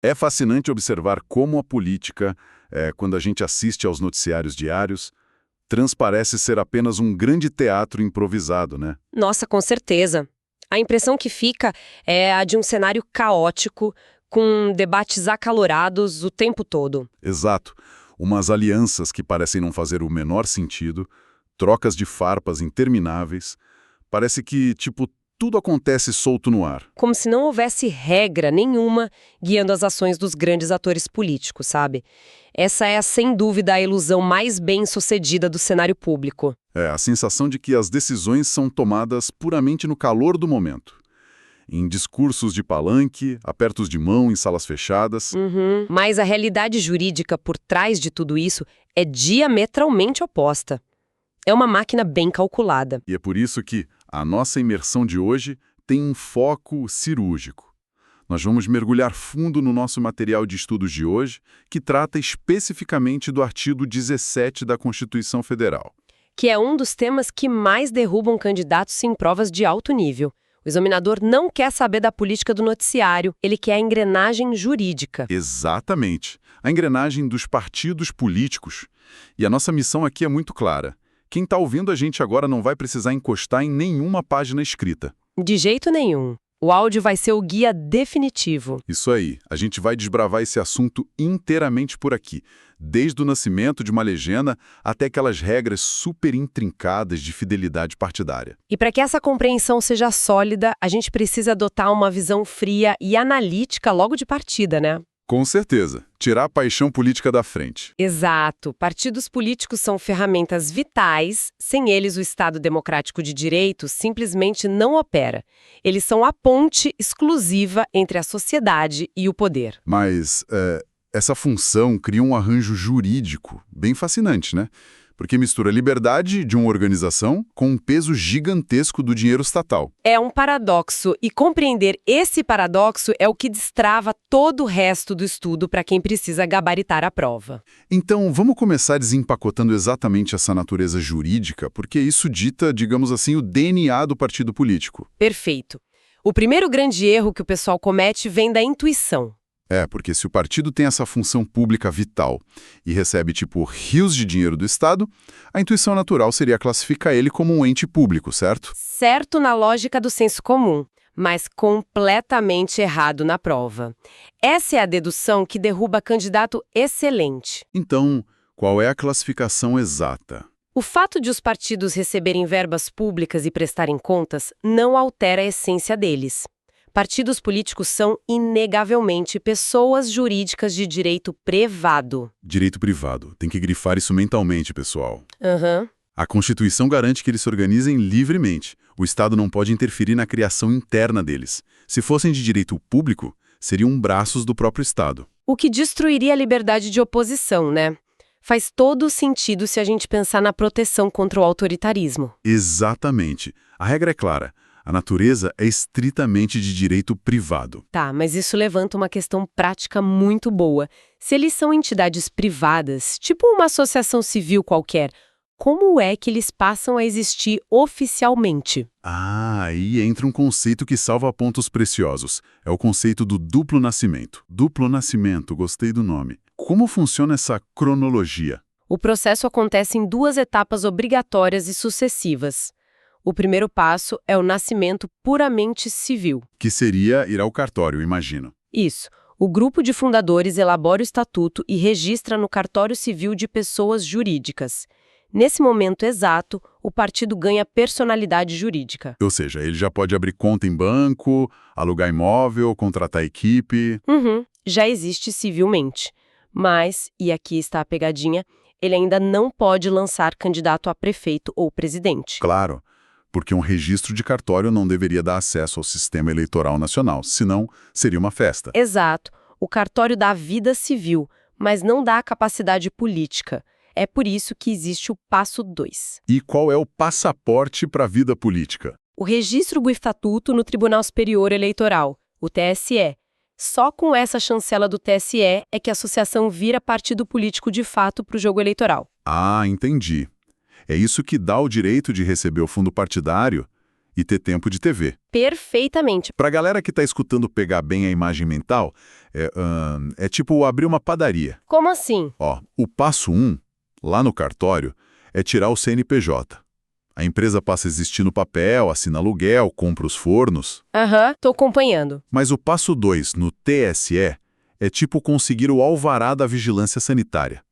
É fascinante observar como a política, quando a gente assiste aos noticiários diários, transparece ser apenas um grande teatro improvisado, né? Nossa, com certeza. A impressão que fica é a de um cenário caótico, com debates acalorados o tempo todo. Exato. Umas alianças que parecem não fazer o menor sentido, trocas de farpas intermináveis. Parece que, tudo acontece solto no ar. Como se não houvesse regra nenhuma guiando as ações dos grandes atores políticos, sabe? Essa é, sem dúvida, a ilusão mais bem-sucedida do cenário público. É a sensação de que as decisões são tomadas puramente no calor do momento. Em discursos de palanque, apertos de mão em salas fechadas. Mas a realidade jurídica por trás de tudo isso é diametralmente oposta. É uma máquina bem calculada. E é por isso que a nossa imersão de hoje tem um foco cirúrgico. Nós vamos mergulhar fundo no nosso material de estudos de hoje, que trata especificamente do artigo 17 da Constituição Federal. Que é um dos temas que mais derrubam candidatos em provas de alto nível. O examinador não quer saber da política do noticiário, ele quer a engrenagem jurídica. Exatamente. A engrenagem dos partidos políticos. E a nossa missão aqui é muito clara. Quem está ouvindo a gente agora não vai precisar encostar em nenhuma página escrita. De jeito nenhum. O áudio vai ser o guia definitivo. Isso aí. A gente vai desbravar esse assunto inteiramente por aqui. Desde o nascimento de uma legenda até aquelas regras super intrincadas de fidelidade partidária. E para que essa compreensão seja sólida, a gente precisa adotar uma visão fria e analítica logo de partida, né? Com certeza. Tirar a paixão política da frente. Exato. Partidos políticos são ferramentas vitais. Sem eles, o Estado democrático de direito simplesmente não opera. Eles são a ponte exclusiva entre a sociedade e o poder. Mas essa função cria um arranjo jurídico bem fascinante, né? Porque mistura a liberdade de uma organização com um peso gigantesco do dinheiro estatal. É um paradoxo, e compreender esse paradoxo é o que destrava todo o resto do estudo para quem precisa gabaritar a prova. Então, vamos começar desempacotando exatamente essa natureza jurídica, porque isso dita, digamos assim, o DNA do partido político. Perfeito. O primeiro grande erro que o pessoal comete vem da intuição. Porque se o partido tem essa função pública vital e recebe, rios de dinheiro do Estado, a intuição natural seria classificar ele como um ente público, certo? Certo na lógica do senso comum, mas completamente errado na prova. Essa é a dedução que derruba candidato excelente. Então, qual é a classificação exata? O fato de os partidos receberem verbas públicas e prestarem contas não altera a essência deles. Partidos políticos são, inegavelmente, pessoas jurídicas de direito privado. Direito privado. Tem que grifar isso mentalmente, pessoal. A Constituição garante que eles se organizem livremente. O Estado não pode interferir na criação interna deles. Se fossem de direito público, seriam braços do próprio Estado. O que destruiria a liberdade de oposição, né? Faz todo sentido se a gente pensar na proteção contra o autoritarismo. Exatamente. A regra é clara. A natureza é estritamente de direito privado. Tá, mas isso levanta uma questão prática muito boa. Se eles são entidades privadas, tipo uma associação civil qualquer, como é que eles passam a existir oficialmente? Aí entra um conceito que salva pontos preciosos. É o conceito do duplo nascimento. Duplo nascimento, gostei do nome. Como funciona essa cronologia? O processo acontece em duas etapas obrigatórias e sucessivas. O primeiro passo é o nascimento puramente civil. Que seria ir ao cartório, imagino. Isso. O grupo de fundadores elabora o estatuto e registra no cartório civil de pessoas jurídicas. Nesse momento exato, o partido ganha personalidade jurídica. Ou seja, ele já pode abrir conta em banco, alugar imóvel, contratar equipe. Já existe civilmente. Mas, e aqui está a pegadinha, ele ainda não pode lançar candidato a prefeito ou presidente. Claro. Porque um registro de cartório não deveria dar acesso ao sistema eleitoral nacional, senão seria uma festa. Exato. O cartório dá vida civil, mas não dá capacidade política. É por isso que existe o passo 2. E qual é o passaporte para a vida política? O registro do estatuto no Tribunal Superior Eleitoral, o TSE. Só com essa chancela do TSE é que a associação vira partido político de fato para o jogo eleitoral. Entendi. É isso que dá o direito de receber o fundo partidário e ter tempo de TV. Perfeitamente. Pra galera que tá escutando pegar bem a imagem mental, é tipo abrir uma padaria. Como assim? Ó, o passo 1, lá no cartório, é tirar o CNPJ. A empresa passa a existir no papel, assina aluguel, compra os fornos. Aham, tô acompanhando. Mas o passo 2, no TSE, é tipo conseguir o alvará da vigilância sanitária.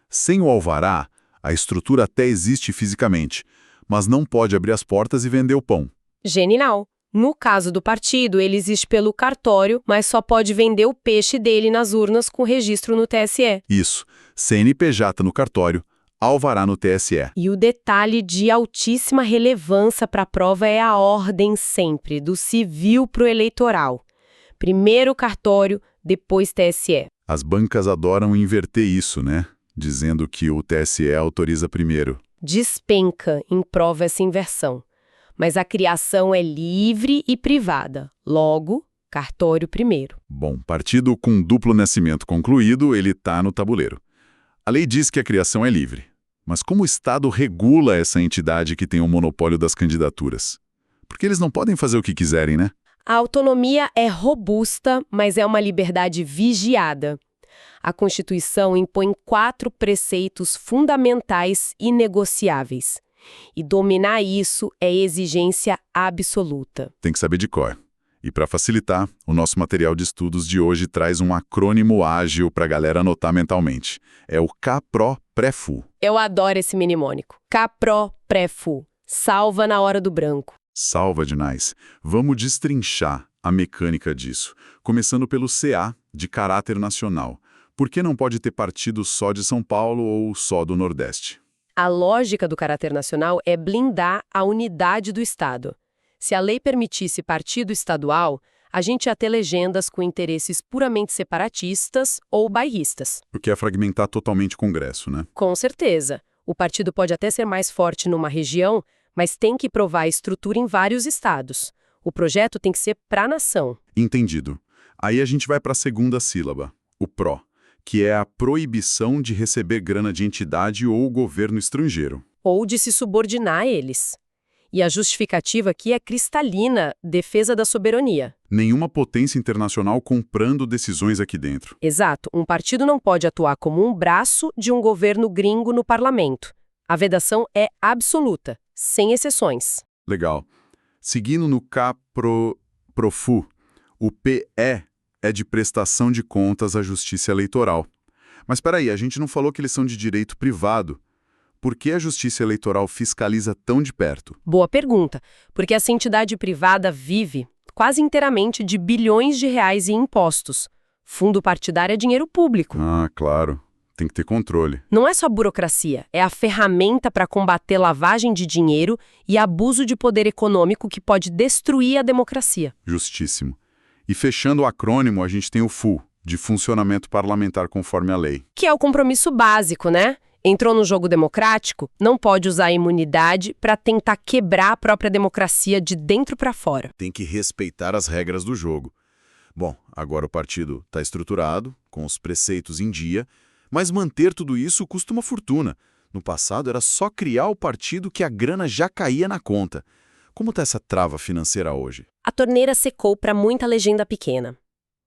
Sem o alvará, a estrutura até existe fisicamente, mas não pode abrir as portas e vender o pão. Genial. No caso do partido, ele existe pelo cartório, mas só pode vender o peixe dele nas urnas com registro no TSE. Isso, CNPJ no cartório, alvará no TSE. E o detalhe de altíssima relevância para a prova é a ordem sempre, do civil para o eleitoral. Primeiro cartório, depois TSE. As bancas adoram inverter isso, né? Dizendo que o TSE autoriza primeiro. Despenca em prova essa inversão. Mas a criação é livre e privada. Logo, cartório primeiro. Bom, partido com duplo nascimento concluído, ele tá no tabuleiro. A lei diz que a criação é livre. Mas como o Estado regula essa entidade que tem o monopólio das candidaturas? Porque eles não podem fazer o que quiserem, né? A autonomia é robusta, mas é uma liberdade vigiada. A Constituição impõe 4 preceitos fundamentais inegociáveis. E dominar isso é exigência absoluta. Tem que saber de cor. E para facilitar, o nosso material de estudos de hoje traz um acrônimo ágil para a galera anotar mentalmente. É o CAPRO-PRÉFU. Eu adoro esse mnemônico. CAPRO-PRÉFU. Salva na hora do branco. Salva demais. Vamos destrinchar a mecânica disso, começando pelo CA, de caráter nacional. Por que não pode ter partido só de São Paulo ou só do Nordeste? A lógica do caráter nacional é blindar a unidade do Estado. Se a lei permitisse partido estadual, a gente ia ter legendas com interesses puramente separatistas ou bairristas. O que é fragmentar totalmente o Congresso, né? Com certeza. O partido pode até ser mais forte numa região, mas tem que provar a estrutura em vários estados. O projeto tem que ser para a nação. Entendido. Aí a gente vai para a segunda sílaba, o PRO, que é a proibição de receber grana de entidade ou governo estrangeiro. Ou de se subordinar a eles. E a justificativa aqui é cristalina, defesa da soberania. Nenhuma potência internacional comprando decisões aqui dentro. Exato. Um partido não pode atuar como um braço de um governo gringo no parlamento. A vedação é absoluta, sem exceções. Legal. Seguindo no CAPROFU, o PE é de prestação de contas à Justiça Eleitoral. Mas espera aí, a gente não falou que eles são de direito privado. Por que a Justiça Eleitoral fiscaliza tão de perto? Boa pergunta. Porque essa entidade privada vive quase inteiramente de bilhões de reais em impostos. Fundo partidário é dinheiro público. Ah, claro. Tem que ter controle. Não é só burocracia, é a ferramenta para combater lavagem de dinheiro e abuso de poder econômico que pode destruir a democracia. Justíssimo. E fechando o acrônimo, a gente tem o FU, de Funcionamento Parlamentar Conforme a Lei. Que é o compromisso básico, né? Entrou no jogo democrático, não pode usar a imunidade para tentar quebrar a própria democracia de dentro para fora. Tem que respeitar as regras do jogo. Bom, agora o partido está estruturado, com os preceitos em dia, mas manter tudo isso custa uma fortuna. No passado era só criar o partido que a grana já caía na conta. Como está essa trava financeira hoje? A torneira secou para muita legenda pequena.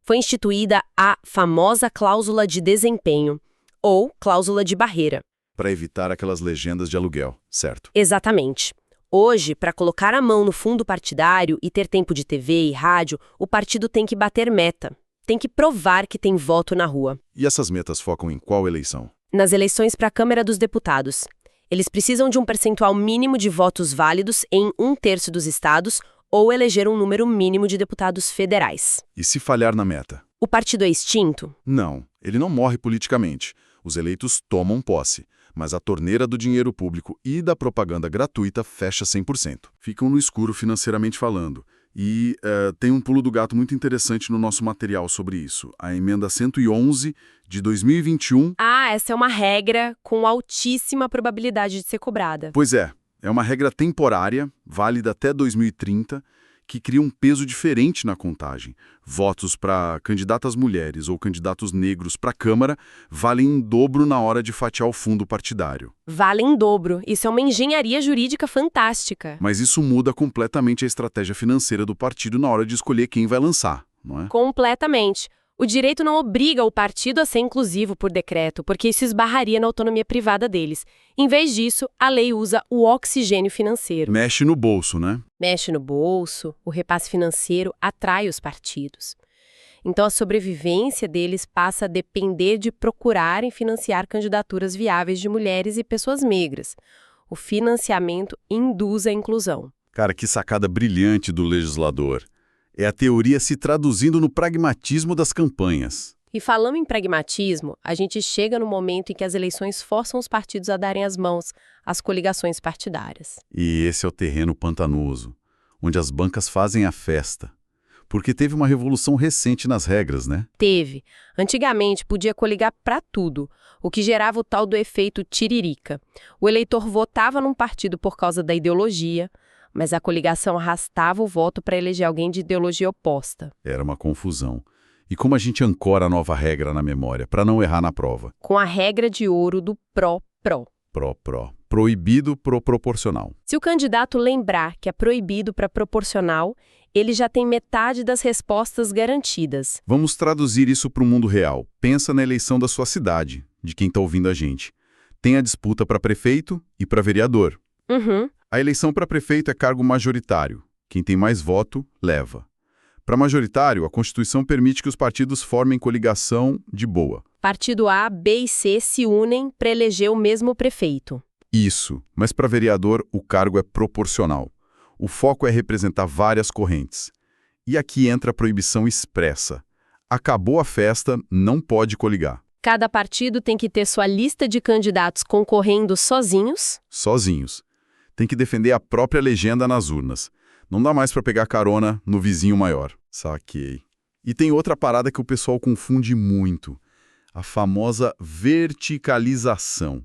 Foi instituída a famosa cláusula de desempenho, ou cláusula de barreira. Para evitar aquelas legendas de aluguel, certo? Exatamente. Hoje, para colocar a mão no fundo partidário e ter tempo de TV e rádio, o partido tem que bater meta. Tem que provar que tem voto na rua. E essas metas focam em qual eleição? Nas eleições para a Câmara dos Deputados. Eles precisam de um percentual mínimo de votos válidos em 1/3 dos estados ou eleger um número mínimo de deputados federais. E se falhar na meta? O partido é extinto? Não, ele não morre politicamente. Os eleitos tomam posse, mas a torneira do dinheiro público e da propaganda gratuita fecha 100%. Ficam no escuro financeiramente falando. E tem um pulo do gato muito interessante no nosso material sobre isso. A emenda 111 de 2021... Ah, essa é uma regra com altíssima probabilidade de ser cobrada. Pois é uma regra temporária, válida até 2030, que cria um peso diferente na contagem. Votos para candidatas mulheres ou candidatos negros para a Câmara valem em dobro na hora de fatiar o fundo partidário. Valem em dobro. Isso é uma engenharia jurídica fantástica. Mas isso muda completamente a estratégia financeira do partido na hora de escolher quem vai lançar, não é? Completamente. O direito não obriga o partido a ser inclusivo por decreto, porque isso esbarraria na autonomia privada deles. Em vez disso, a lei usa o oxigênio financeiro. Mexe no bolso, né? Mexe no bolso, o repasse financeiro atrai os partidos. Então, a sobrevivência deles passa a depender de procurarem financiar candidaturas viáveis de mulheres e pessoas negras. O financiamento induz a inclusão. Cara, que sacada brilhante do legislador. É a teoria se traduzindo no pragmatismo das campanhas. E falando em pragmatismo, a gente chega no momento em que as eleições forçam os partidos a darem as mãos às coligações partidárias. E esse é o terreno pantanoso, onde as bancas fazem a festa. Porque teve uma revolução recente nas regras, né? Teve. Antigamente podia coligar para tudo, o que gerava o tal do efeito tiririca. O eleitor votava num partido por causa da ideologia, mas a coligação arrastava o voto para eleger alguém de ideologia oposta. Era uma confusão. E como a gente ancora a nova regra na memória, para não errar na prova? Com a regra de ouro do pró-pró. Pró-pró. Proibido pro proporcional. Se o candidato lembrar que é proibido para proporcional, ele já tem metade das respostas garantidas. Vamos traduzir isso para o mundo real. Pensa na eleição da sua cidade, de quem está ouvindo a gente. Tem a disputa para prefeito e para vereador. Uhum. A eleição para prefeito é cargo majoritário. Quem tem mais voto, leva. Para majoritário, a Constituição permite que os partidos formem coligação de boa. Partido A, B e C se unem para eleger o mesmo prefeito. Isso, mas para vereador o cargo é proporcional. O foco é representar várias correntes. E aqui entra a proibição expressa. Acabou a festa, não pode coligar. Cada partido tem que ter sua lista de candidatos concorrendo sozinhos? Sozinhos. Tem que defender a própria legenda nas urnas. Não dá mais para pegar carona no vizinho maior. Saquei. E tem outra parada que o pessoal confunde muito. A famosa verticalização.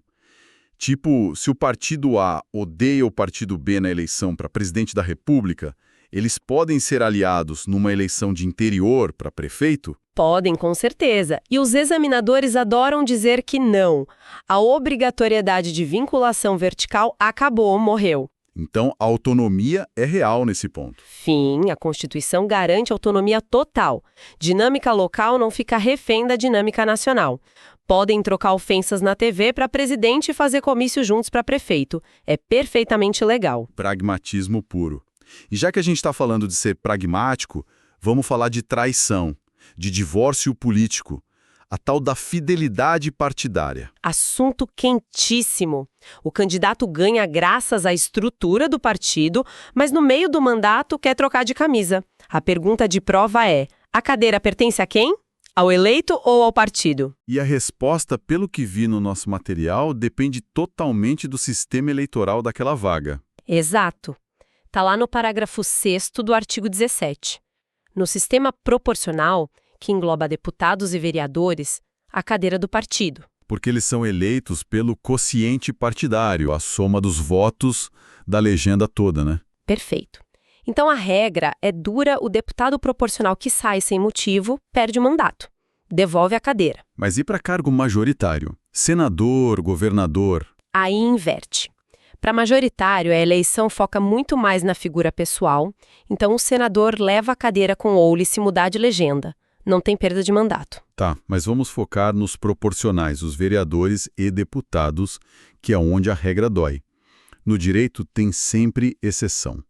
Tipo, se o partido A odeia o partido B na eleição para presidente da República, eles podem ser aliados numa eleição de interior para prefeito? Podem, com certeza. E os examinadores adoram dizer que não. A obrigatoriedade de vinculação vertical acabou, morreu. Então, a autonomia é real nesse ponto. Sim, a Constituição garante autonomia total. Dinâmica local não fica refém da dinâmica nacional. Podem trocar ofensas na TV para presidente e fazer comício juntos para prefeito. É perfeitamente legal. Pragmatismo puro. E já que a gente está falando de ser pragmático, vamos falar de traição, de divórcio político, a tal da fidelidade partidária. Assunto quentíssimo. O candidato ganha graças à estrutura do partido, mas no meio do mandato quer trocar de camisa. A pergunta de prova é: a cadeira pertence a quem? Ao eleito ou ao partido? E a resposta, pelo que vi no nosso material, depende totalmente do sistema eleitoral daquela vaga. Exato. Está lá no parágrafo 6º do artigo 17. No sistema proporcional, que engloba deputados e vereadores, a cadeira do partido. Porque eles são eleitos pelo quociente partidário, a soma dos votos da legenda toda, né? Perfeito. Então a regra é dura: o deputado proporcional que sai sem motivo perde o mandato. Devolve a cadeira. Mas e para cargo majoritário? Senador, governador? Aí inverte. Para majoritário, a eleição foca muito mais na figura pessoal, então o senador leva a cadeira com oule se mudar de legenda. Não tem perda de mandato. Tá, mas vamos focar nos proporcionais, os vereadores e deputados, que é onde a regra dói. No direito tem sempre exceção.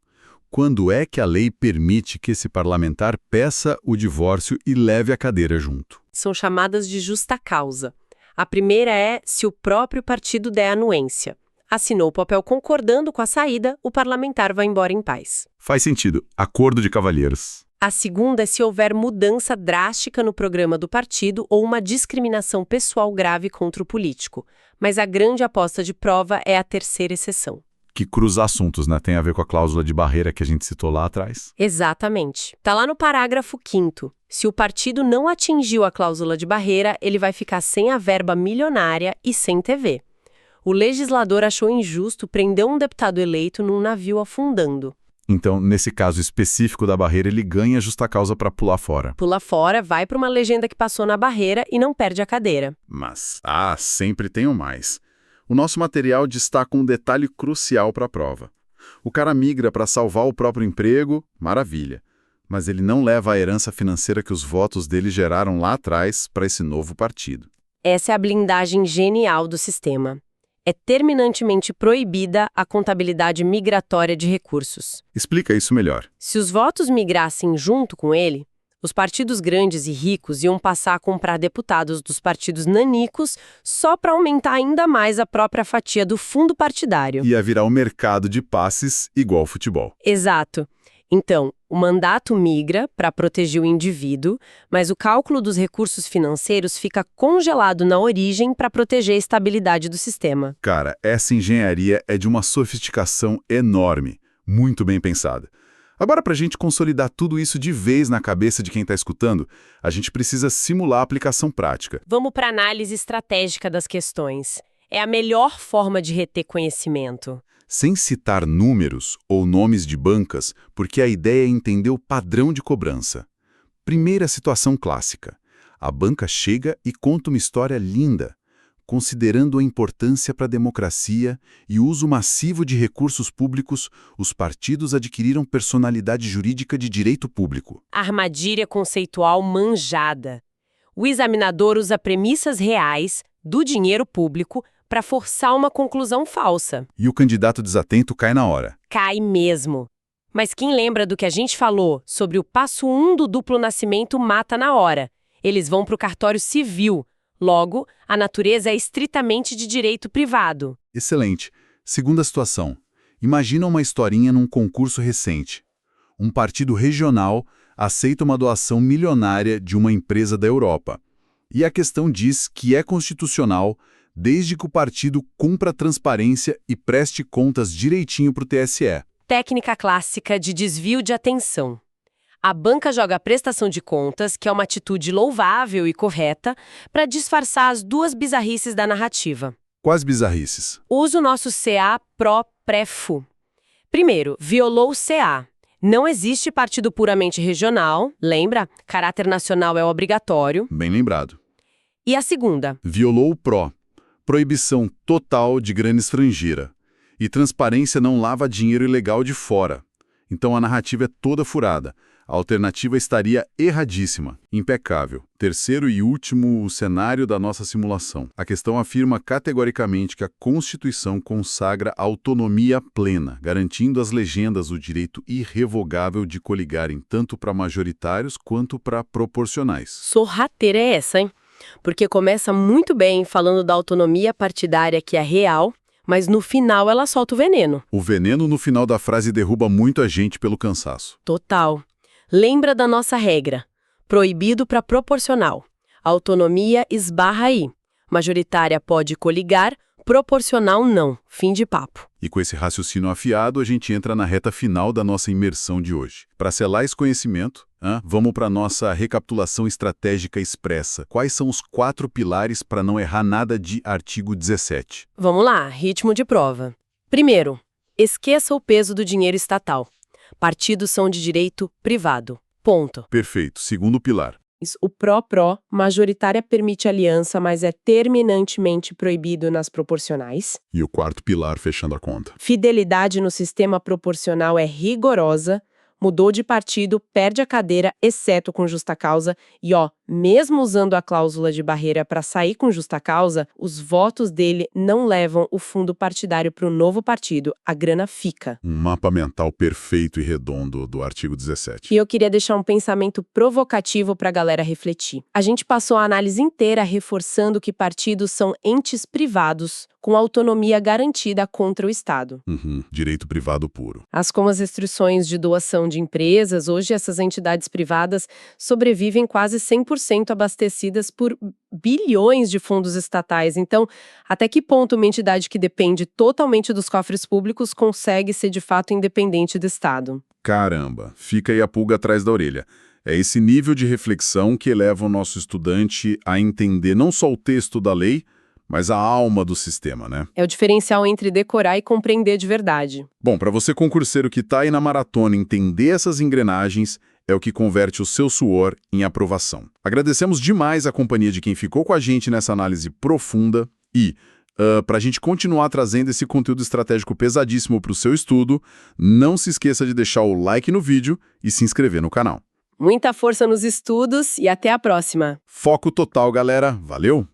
Quando é que a lei permite que esse parlamentar peça o divórcio e leve a cadeira junto? São chamadas de justa causa. A primeira é se o próprio partido der anuência. Assinou o papel concordando com a saída, o parlamentar vai embora em paz. Faz sentido. Acordo de cavalheiros. A segunda é se houver mudança drástica no programa do partido ou uma discriminação pessoal grave contra o político. Mas a grande aposta de prova é a terceira exceção. Que cruza assuntos, né? Tem a ver com a cláusula de barreira que a gente citou lá atrás. Exatamente. Está lá no parágrafo 5º. Se o partido não atingiu a cláusula de barreira, ele vai ficar sem a verba milionária e sem TV. O legislador achou injusto prender um deputado eleito num navio afundando. Então, nesse caso específico da barreira, ele ganha justa causa para pular fora. Pula fora, vai para uma legenda que passou na barreira e não perde a cadeira. Mas, sempre tem um mais. O nosso material destaca um detalhe crucial para a prova. O cara migra para salvar o próprio emprego, maravilha. Mas ele não leva a herança financeira que os votos dele geraram lá atrás para esse novo partido. Essa é a blindagem genial do sistema. É terminantemente proibida a contabilidade migratória de recursos. Explica isso melhor. Se os votos migrassem junto com ele, os partidos grandes e ricos iam passar a comprar deputados dos partidos nanicos só para aumentar ainda mais a própria fatia do fundo partidário. Ia virar um mercado de passes igual ao futebol. Exato. Então, o mandato migra para proteger o indivíduo, mas o cálculo dos recursos financeiros fica congelado na origem para proteger a estabilidade do sistema. Cara, essa engenharia é de uma sofisticação enorme, muito bem pensada. Agora, para a gente consolidar tudo isso de vez na cabeça de quem está escutando, a gente precisa simular a aplicação prática. Vamos para a análise estratégica das questões. É a melhor forma de reter conhecimento. Sem citar números ou nomes de bancas, porque a ideia é entender o padrão de cobrança. Primeira situação clássica. A banca chega e conta uma história linda, considerando a importância para a democracia e o uso massivo de recursos públicos, os partidos adquiriram personalidade jurídica de direito público. Armadilha conceitual manjada. O examinador usa premissas reais do dinheiro público para forçar uma conclusão falsa. E o candidato desatento cai na hora. Cai mesmo. Mas quem lembra do que a gente falou sobre o passo 1 do duplo nascimento mata na hora? Eles vão para o cartório civil. Logo, a natureza é estritamente de direito privado. Excelente. Segunda situação. Imagina uma historinha num concurso recente. Um partido regional aceita uma doação milionária de uma empresa da Europa. E a questão diz que é constitucional desde que o partido cumpra a transparência e preste contas direitinho para o TSE. Técnica clássica de desvio de atenção. A banca joga a prestação de contas, que é uma atitude louvável e correta, para disfarçar as duas bizarrices da narrativa. Quais bizarrices? Usa o nosso CA pró-pré-fu. Primeiro, violou o CA. Não existe partido puramente regional, lembra? Caráter nacional é obrigatório. Bem lembrado. E a segunda? Violou o PRO. Proibição total de grana estrangeira. E transparência não lava dinheiro ilegal de fora. Então a narrativa é toda furada. A alternativa estaria erradíssima, impecável. Terceiro e último cenário da nossa simulação. A questão afirma categoricamente que a Constituição consagra autonomia plena, garantindo às legendas o direito irrevogável de coligarem tanto para majoritários quanto para proporcionais. Sorrateira é essa, hein? Porque começa muito bem falando da autonomia partidária que é real, mas no final ela solta o veneno. O veneno no final da frase derruba muita gente pelo cansaço. Total. Lembra da nossa regra. Proibido para proporcional. Autonomia esbarra aí. Majoritária pode coligar, proporcional não. Fim de papo. E com esse raciocínio afiado, a gente entra na reta final da nossa imersão de hoje. Para selar esse conhecimento, vamos para a nossa recapitulação estratégica expressa. Quais são os 4 pilares para não errar nada de artigo 17? Vamos lá, ritmo de prova. Primeiro, esqueça o peso do dinheiro estatal. Partidos são de direito privado. Ponto. Perfeito. Segundo pilar. O pró-pró, majoritária permite aliança, mas é terminantemente proibido nas proporcionais. E o 4º pilar, fechando a conta. Fidelidade no sistema proporcional é rigorosa. Mudou de partido, perde a cadeira, exceto com justa causa. E mesmo usando a cláusula de barreira para sair com justa causa, os votos dele não levam o fundo partidário para o novo partido. A grana fica. Um mapa mental perfeito e redondo do artigo 17. E eu queria deixar um pensamento provocativo para a galera refletir. A gente passou a análise inteira reforçando que partidos são entes privados, com autonomia garantida contra o Estado. Direito privado puro. Com as restrições de doação de empresas, hoje essas entidades privadas sobrevivem quase 100% abastecidas por bilhões de fundos estatais. Então, até que ponto uma entidade que depende totalmente dos cofres públicos consegue ser de fato independente do Estado? Caramba, fica aí a pulga atrás da orelha. É esse nível de reflexão que eleva o nosso estudante a entender não só o texto da lei, mas a alma do sistema, né? É o diferencial entre decorar e compreender de verdade. Bom, para você concurseiro que tá aí na maratona, entender essas engrenagens é o que converte o seu suor em aprovação. Agradecemos demais a companhia de quem ficou com a gente nessa análise profunda e, para a gente continuar trazendo esse conteúdo estratégico pesadíssimo para o seu estudo, não se esqueça de deixar o like no vídeo e se inscrever no canal. Muita força nos estudos e até a próxima! Foco total, galera. Valeu!